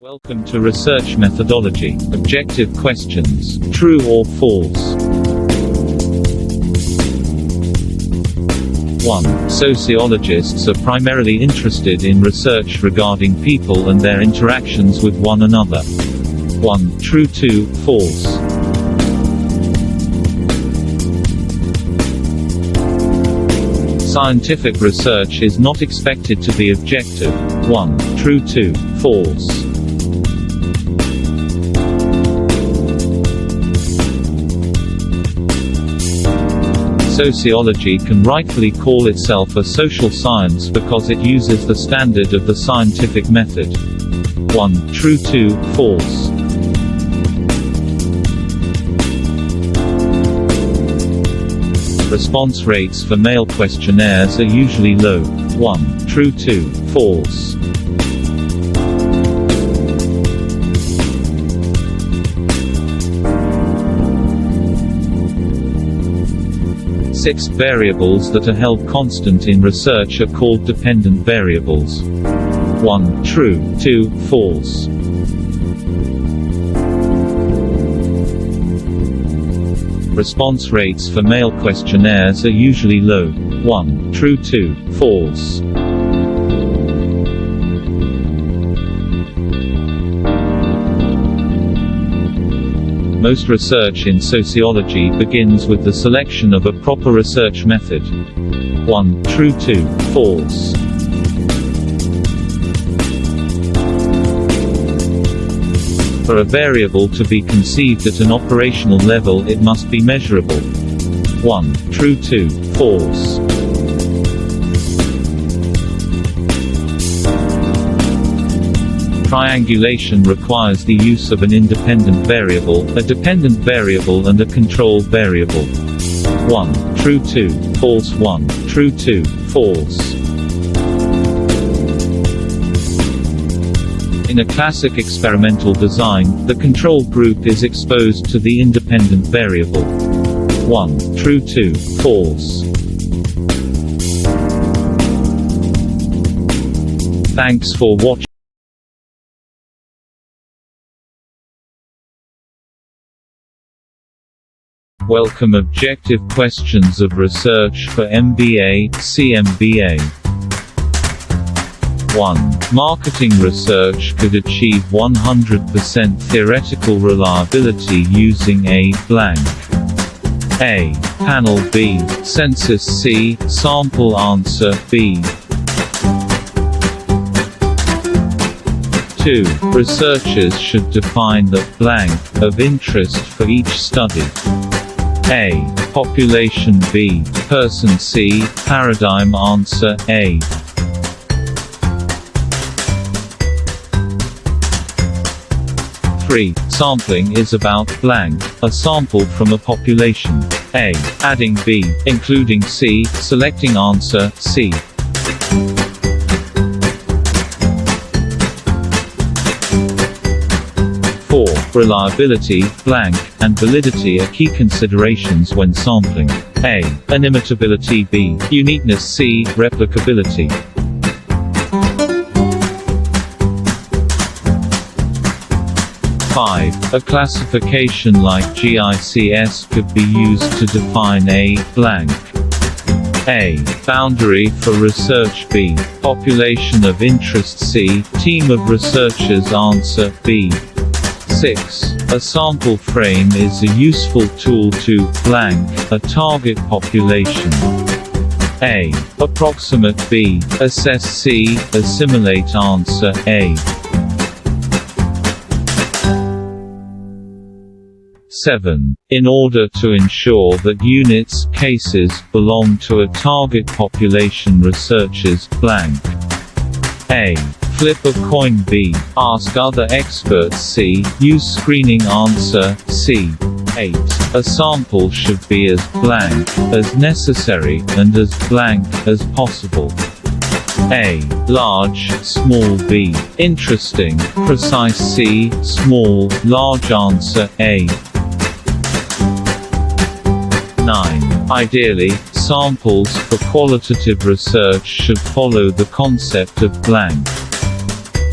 Welcome to Research Methodology. Objective questions. True or false? 1. Sociologists are primarily interested in research regarding people and their interactions with one another. 1. True. 2. False. Scientific research is not expected to be objective. 1. True. 2. False. Sociology can rightfully call itself a social science because it uses the standard of the scientific method. 1. True. 2. False. Response rates for male questionnaires are usually low. 1. True. 2. False. Six variables that are held constant in research are called dependent variables. 1. True. 2. False. Response rates for male questionnaires are usually low. 1. True. 2. False. Most research in sociology begins with the selection of a proper research method. 1. True. 2. False. For a variable to be conceived at an operational level, it must be measurable. 1. True. 2. False. Triangulation requires the use of an independent variable, a dependent variable and a control variable. 1. True. 2. False. 1. True. 2. False. In a classic experimental design, the control group is exposed to the independent variable. 1. True. 2. False. Thanks for watching. Welcome. Objective questions of research for MBA, CEMBA. 1. Marketing research could achieve 100% theoretical reliability using a blank. A. Panel. B. Census. C. Sample answer. B. 2. Researchers should define the blank of interest for each study. A. Population. B. Person. C. Paradigm answer. A. Sampling is about blank, a sample from a population. A. Adding. B. Including. C. Selecting answer. C. 4. Reliability, blank, and validity are key considerations when sampling. A. Inimitability. B. Uniqueness. C. Replicability. 5. A classification like GICS could be used to define a blank. A. Boundary for research. B. Population of interest. C. Team of researchers answer. B. 6. A sample frame is a useful tool to blank a target population. A. Approximate. B. Assess. C. Assimilate answer. A. 7. In order to ensure that units, cases, belong to a target population, researchers blank. A. Flip a coin. B. Ask other experts. C. Use screening answer. C. 8. A sample should be as blank as necessary and as blank as possible. A. Large, small. B. Interesting, precise. C. Small, large answer. A. 9. Ideally, samples for qualitative research should follow the concept of blank.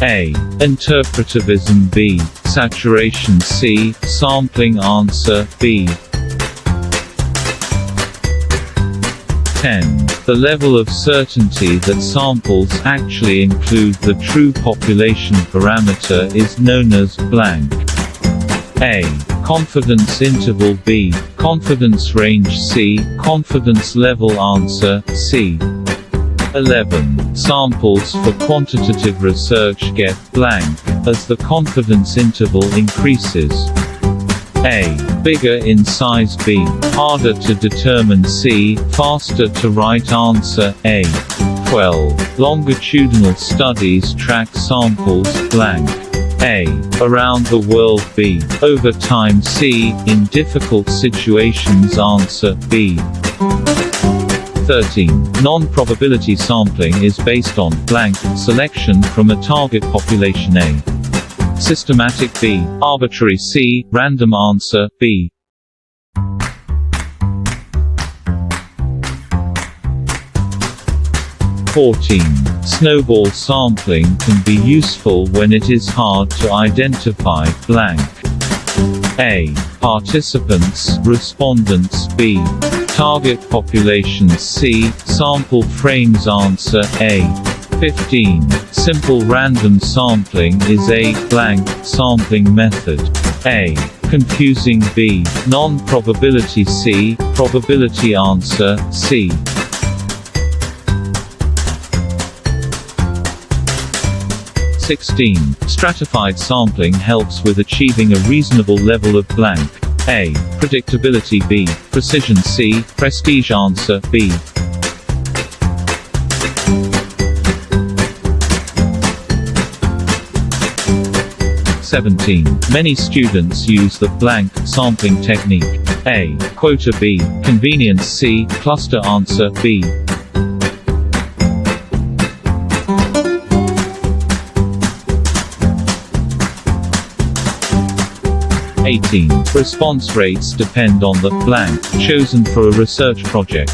A. Interpretivism. B. Saturation. C. Sampling. Answer B. 10. The level of certainty that samples actually include the true population parameter is known as blank. A. Confidence interval. B. Confidence range. C. Confidence level. Answer C. 11. Samples for quantitative research get blank as the confidence interval increases. A. Bigger in size. B. Harder to determine. C. Faster to write. Answer A. 12. Longitudinal studies track samples blank. A. Around the world. B. Over time. C. In difficult situations. Answer B. 13. Non-probability sampling is based on blank selection from a target population. A. Systematic. B. Arbitrary. C. Random. Answer B. 14. Snowball sampling can be useful when it is hard to identify blank. A. Participants, respondents. B. Target populations. C. Sample frames. Answer A. 15. Simple random sampling is a blank sampling method. A. Confusing. B. Non-probability. C. Probability. Answer C. 16. Stratified sampling helps with achieving a reasonable level of blank. A. Predictability. B. Precision. C. Prestige. Answer B. 17. Many students use the blank sampling technique. A. Quota. B. Convenience. C. Cluster. Answer B. 18. Response rates depend on the blank chosen for a research project.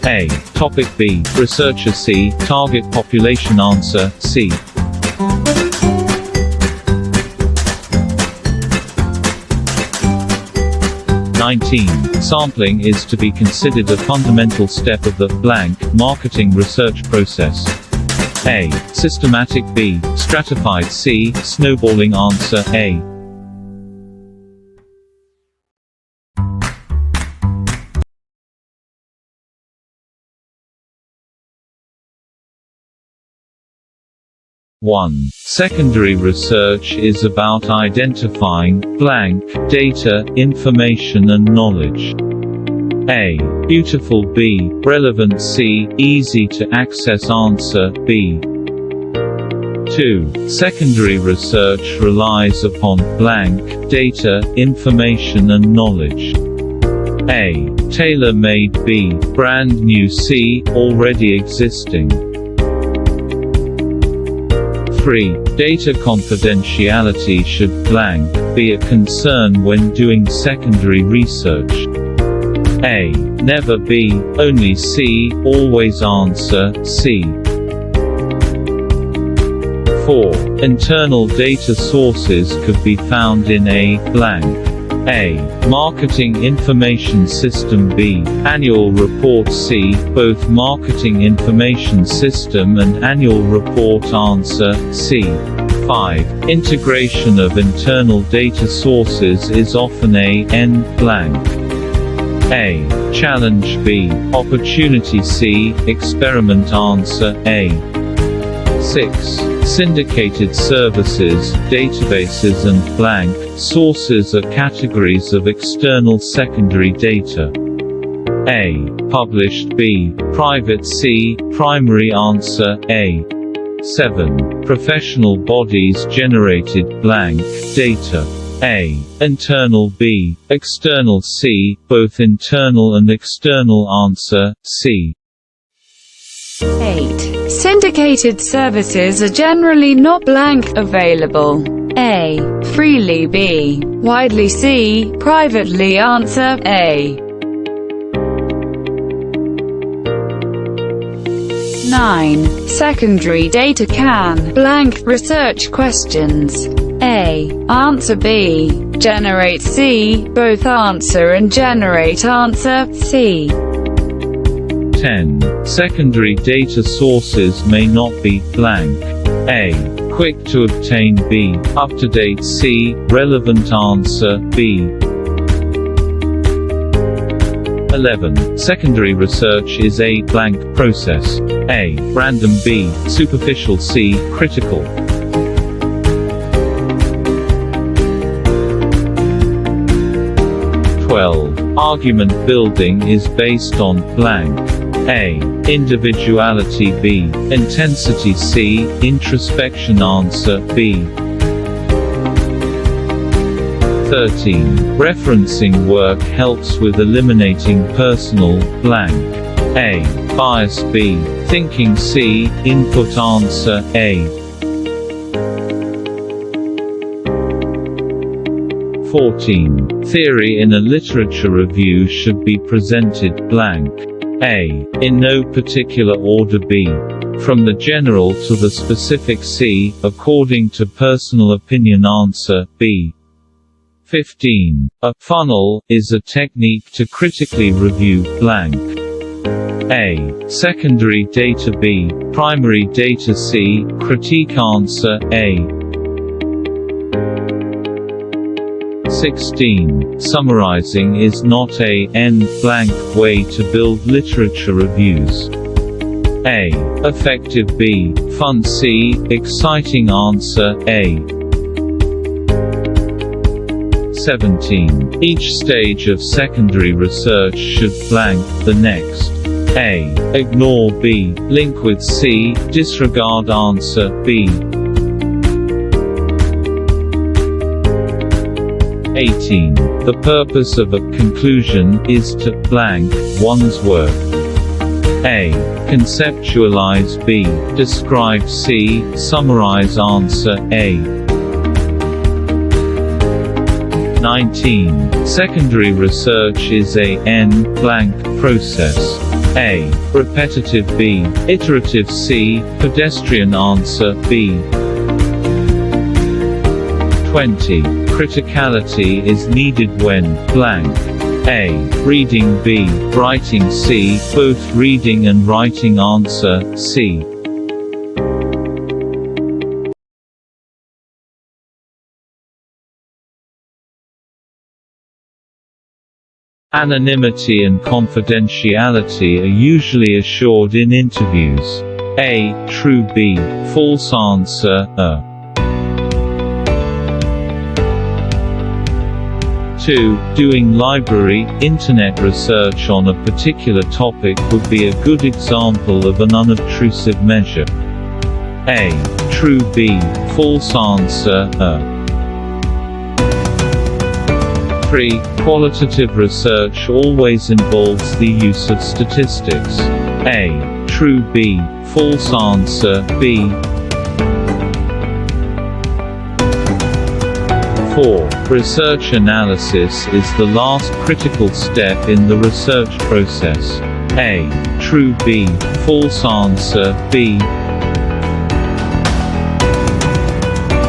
A. Topic. B. Researcher. C. Target population. Answer C. 19. Sampling is to be considered a fundamental step of the blank marketing research process. A. Systematic. B. Stratified. C. Snowballing. Answer A. 1. Secondary research is about identifying blank data, information and knowledge. A. Beautiful. B. Relevant. C. Easy to access. Answer B. 2. Secondary research relies upon blank data, information and knowledge. A. Tailor-made. B. Brand new. C. Already existing. 3. Data confidentiality should blank be a concern when doing secondary research. A. Never. B. Only. C. Always. Answer C. 4. Internal data sources could be found in a blank. A. Marketing information system. B. Annual report. C. Both marketing information system and annual report. Answer C. 5. Integration of internal data sources is often a n blank. A. Challenge. B. Opportunity. C. Experiment. Answer A. 6. Syndicated services, databases and blank sources are categories of external secondary data. A. Published. B. Private. C. Primary. Answer A. 7. Professional bodies generated blank data. A. Internal. B. External. C. Both internal and external. Answer C. 8. Syndicated services are generally not blank available. A. Freely. B. Widely. C. Privately. Answer A. 9. Secondary data can blank research questions. A. Answer. B. Generate. C. Both answer and generate answer. C. 10. Secondary data sources may not be blank. A. Quick to obtain. B. Up-to-date. C. Relevant answer. B. 11. Secondary research is a blank process. A. Random. B. Superficial. C. Critical. 12. Argument building is based on blank. A. Individuality. B. Intensity. C. Introspection. Answer. B. 13. Referencing work helps with eliminating personal blank. A. Bias. B. Thinking. C. Input. Answer. A. 14. Theory in a literature review should be presented blank. A. In no particular order. B. From the general to the specific. C. According to personal opinion. Answer. B. 15. A funnel is a technique to critically review blank. A. Secondary data. B. Primary data. C. Critique. Answer. A. 16. Summarizing is not a blank way to build literature reviews. A. Effective. B. Fun. C. Exciting. Answer. A. 17. Each stage of secondary research should blank the next. A. Ignore. B. Link with. C. Disregard. Answer. B. 18. The purpose of a conclusion is to blank one's work. A. Conceptualize. B. Describe. C. Summarize. Answer. A. 19. Secondary research is a blank process. A. Repetitive. B. Iterative. C. Pedestrian. Answer. B. 20. Criticality is needed when blank. A. Reading. B. Writing. C. Both reading and writing. Answer. C. Anonymity and confidentiality are usually assured in interviews. A. True. B. False. Answer. A. 2. Doing library, internet research on a particular topic would be a good example of an unobtrusive measure. A. True. B. False. Answer. A. 3. Qualitative research always involves the use of statistics. A. True. B. False. Answer. B. 4. Research analysis is the last critical step in the research process. A. True. B. False. Answer. B.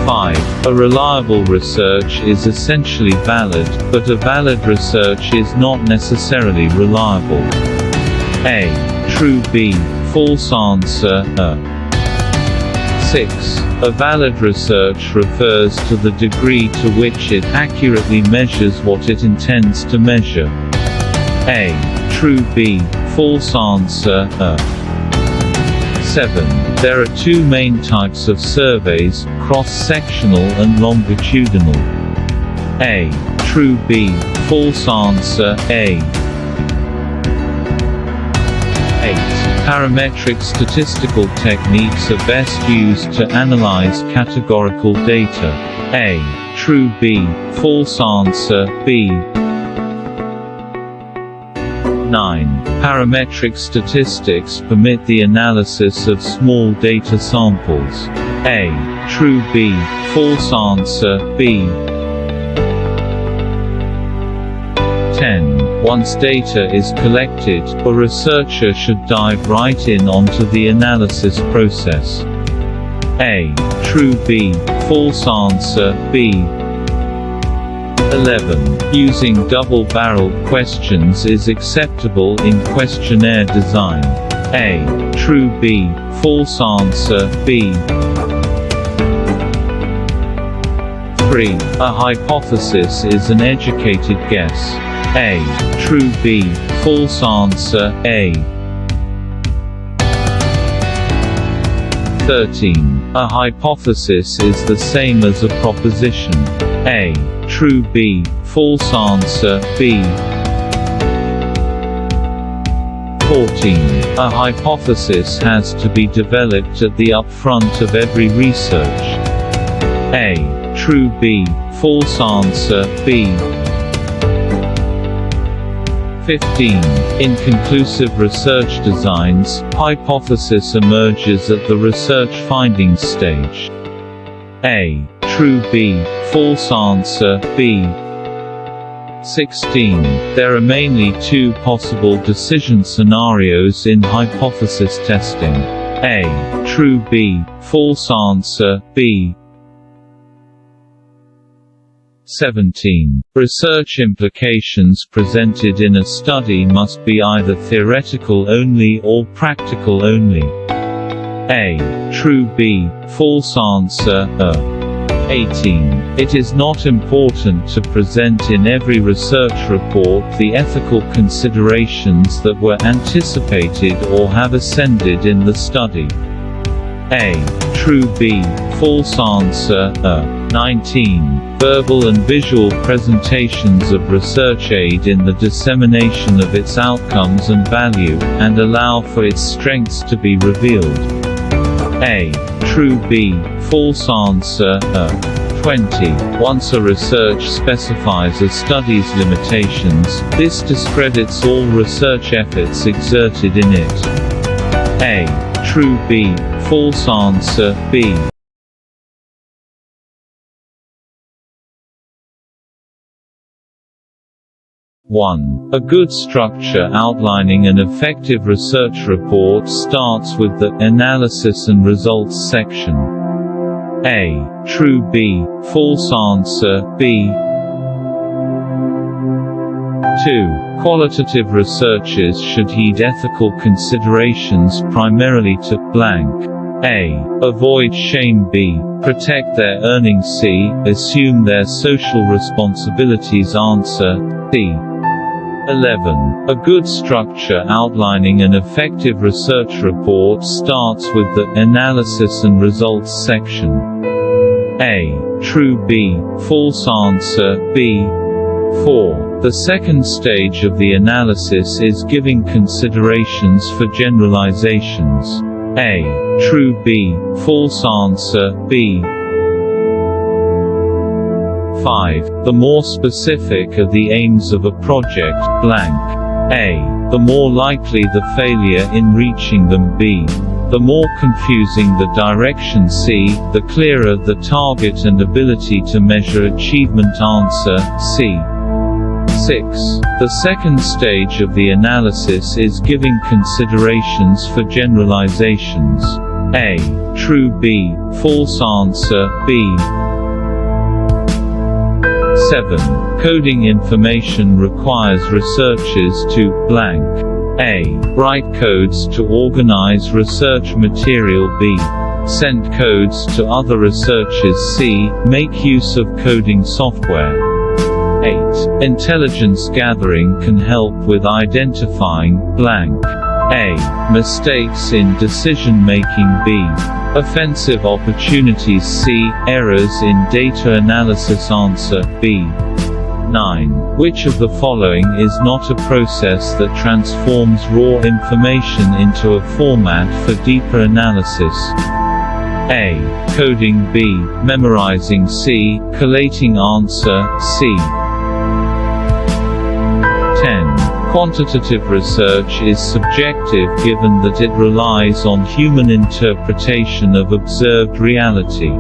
5. A reliable research is essentially valid, but a valid research is not necessarily reliable. A. True. B. False. Answer. A. 6. A valid research refers to the degree to which it accurately measures what it intends to measure. A. True. B. False. Answer. A. 7. There are two main types of surveys, cross-sectional and longitudinal. A. True. B. False. Answer. A. 8. Parametric statistical techniques are best used to analyze categorical data. A. True. B. False. Answer. B. 9. Parametric statistics permit the analysis of small data samples. A. True. B. False. Answer. B. 10. Once data is collected, a researcher should dive right in onto the analysis process. A. True B. False answer B. 11. Using double-barreled questions is acceptable in questionnaire design. A. True B. False answer B. 3. A hypothesis is an educated guess. A. True B. False answer A. 13. A hypothesis is the same as a proposition. A. True B. False answer B. 14. A hypothesis has to be developed at the upfront of every research. A. True B. False answer B. 15. In conclusive research designs, hypothesis emerges at the research findings stage. A. True B. False answer B. 16. There are mainly two possible decision scenarios in hypothesis testing. A. True B. False answer B. 17. Research implications presented in a study must be either theoretical only or practical only. A. True B. False answer A. 18. It is not important to present in every research report the ethical considerations that were anticipated or have ascended in the study. A. True B. False answer A. 19. Verbal and visual presentations of research aid in the dissemination of its outcomes and value, and allow for its strengths to be revealed. A. True B. False answer A. 20. Once a research specifies a study's limitations, this discredits all research efforts exerted in it. A. True B. False answer B. 1. A good structure outlining an effective research report starts with the analysis and results section. A. True B. False answer B. 2. Qualitative researchers should heed ethical considerations primarily to blank. A. Avoid shame B. Protect their earnings C. Assume their social responsibilities answer C. 11. A good structure outlining an effective research report starts with the analysis and results section. A. True B. False answer B. 4. The second stage of the analysis is giving considerations for generalizations. A. True B. False answer B. 5. The more specific are the aims of a project, blank. A. The more likely the failure in reaching them B. The more confusing the direction C, the clearer the target and ability to measure achievement answer C. 6. The second stage of the analysis is giving considerations for generalizations. A. True B. False answer B. 7. Coding information requires researchers to blank. A. Write codes to organize research material B. Send codes to other researchers C. Make use of coding software. 8. Intelligence gathering can help with identifying blank. A. Mistakes in decision-making B. Offensive opportunities C. Errors in data analysis answer B. 9. Which of the following is not a process that transforms raw information into a format for deeper analysis? A. Coding B. Memorizing C. Collating answer C. 10. Quantitative research is subjective given that it relies on human interpretation of observed reality.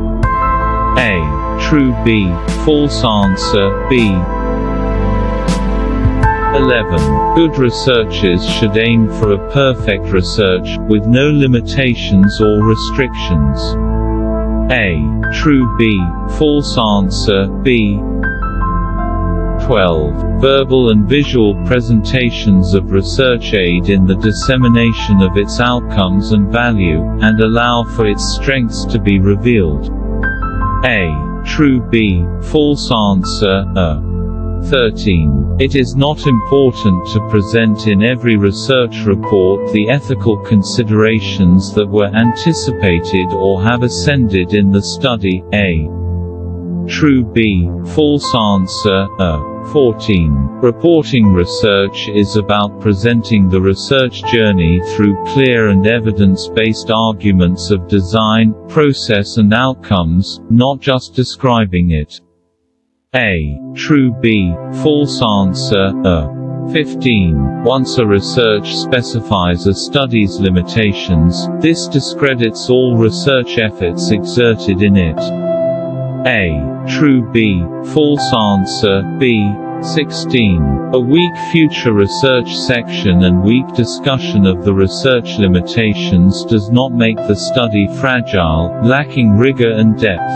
A. True B. False answer B. 11. Good researchers should aim for a perfect research, with no limitations or restrictions. A. True. B. False answer. B. 12. Verbal and visual presentations of research aid in the dissemination of its outcomes and value, and allow for its strengths to be revealed. A. True. B. False answer. A. 13. It is not important to present in every research report the ethical considerations that were anticipated or have ascended in the study. A. True. B. False answer. A. 14. Reporting research is about presenting the research journey through clear and evidence-based arguments of design, process and outcomes, not just describing it. A. True. B. False answer. A. 15. Once a research specifies a study's limitations, this discredits all research efforts exerted in it. A. True. B. False answer. B. 16. A weak future research section and weak discussion of the research limitations does not make the study fragile, lacking rigor and depth.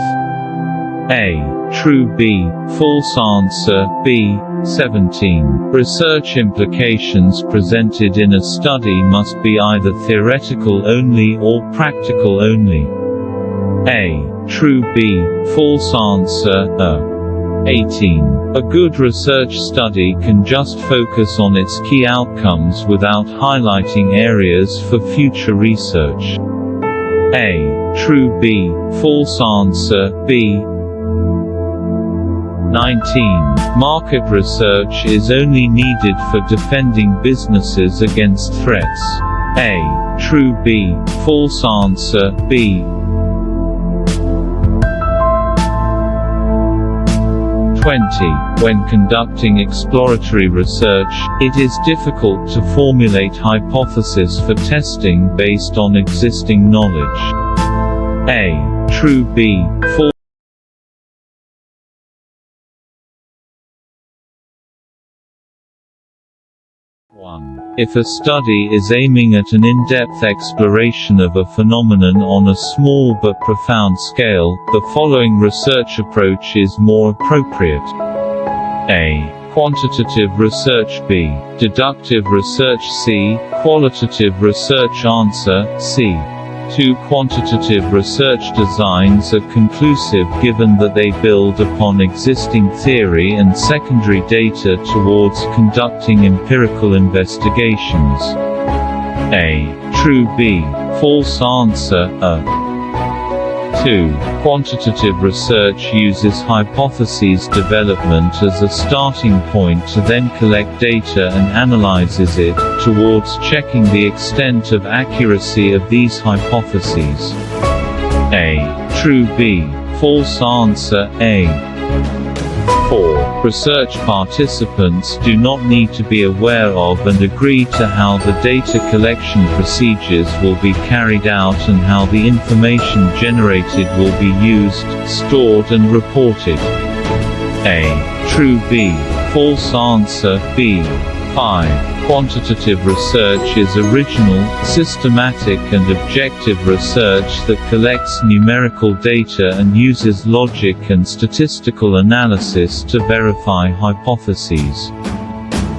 A. True. B. False answer. B. 17. Research implications presented in a study must be either theoretical only or practical only. A. True. B. False answer. A. 18. A good research study can just focus on its key outcomes without highlighting areas for future research. A. True. B. False answer. B. 19. Market research is only needed for defending businesses against threats. A. True. B. False answer. B. 20. When conducting exploratory research, it is difficult to formulate hypotheses for testing based on existing knowledge. A. True. B. False. If a study is aiming at an in-depth exploration of a phenomenon on a small but profound scale, the following research approach is more appropriate. A. Quantitative research. B. Deductive research. C. Qualitative research. Answer C. 2. Quantitative research designs are conclusive given that they build upon existing theory and secondary data towards conducting empirical investigations. A. True. B. False answer. A. 2. Quantitative research uses hypotheses development as a starting point to then collect data and analyzes it, towards checking the extent of accuracy of these hypotheses. A. True. B. False answer. A. 4. Research participants do not need to be aware of and agree to how the data collection procedures will be carried out and how the information generated will be used, stored and reported. A. True. B. False answer. B. 5. Quantitative research is original, systematic and objective research that collects numerical data and uses logic and statistical analysis to verify hypotheses.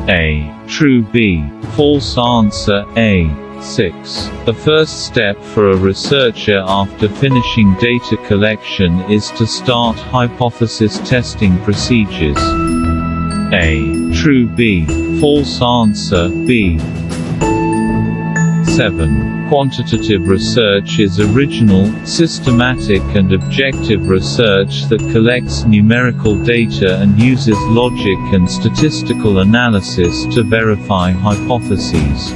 A. True. B. False answer. A. 6. The first step for a researcher after finishing data collection is to start hypothesis testing procedures. A. True. B. False answer. B. 7. Quantitative research is original, systematic and objective research that collects numerical data and uses logic and statistical analysis to verify hypotheses.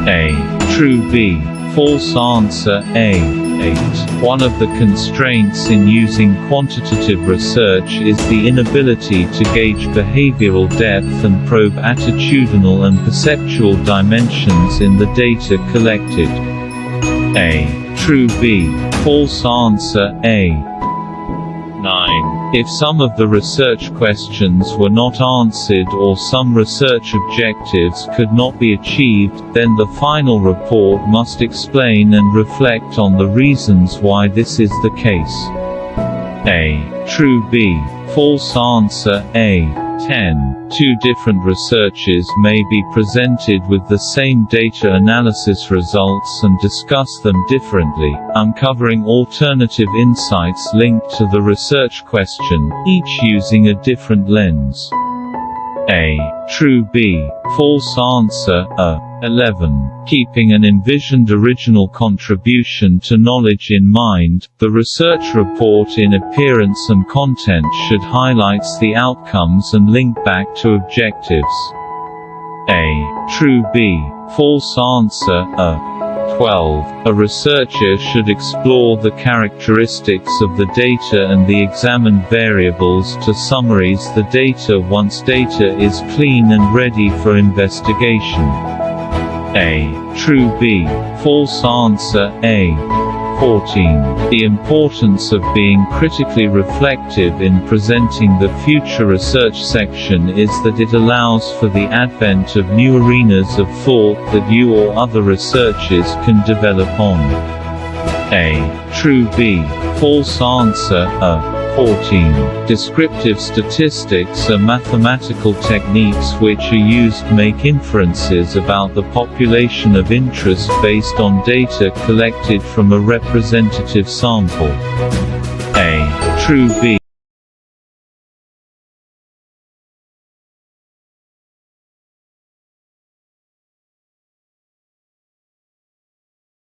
A. True. B. False answer. A. 8. One of the constraints in using quantitative research is the inability to gauge behavioral depth and probe attitudinal and perceptual dimensions in the data collected. A. True. B. False answer. A. 9. If some of the research questions were not answered or some research objectives could not be achieved, then the final report must explain and reflect on the reasons why this is the case. A. True. B. False answer. A. 10. Two different researches may be presented with the same data analysis results and discuss them differently, uncovering alternative insights linked to the research question, each using a different lens. A. True. B. False answer. A. 11. Keeping an envisioned original contribution to knowledge in mind, the research report in appearance and content should highlight the outcomes and link back to objectives. A. True. B. False answer. A. 12. A researcher should explore the characteristics of the data and the examined variables to summarize the data once data is clean and ready for investigation. A. True. B. False answer. A. 14. The importance of being critically reflective in presenting the future research section is that it allows for the advent of new arenas of thought that you or other researchers can develop on. A. True. B. False answer. A. 14. Descriptive statistics are mathematical techniques which are used to make inferences about the population of interest based on data collected from a representative sample. A. True. B.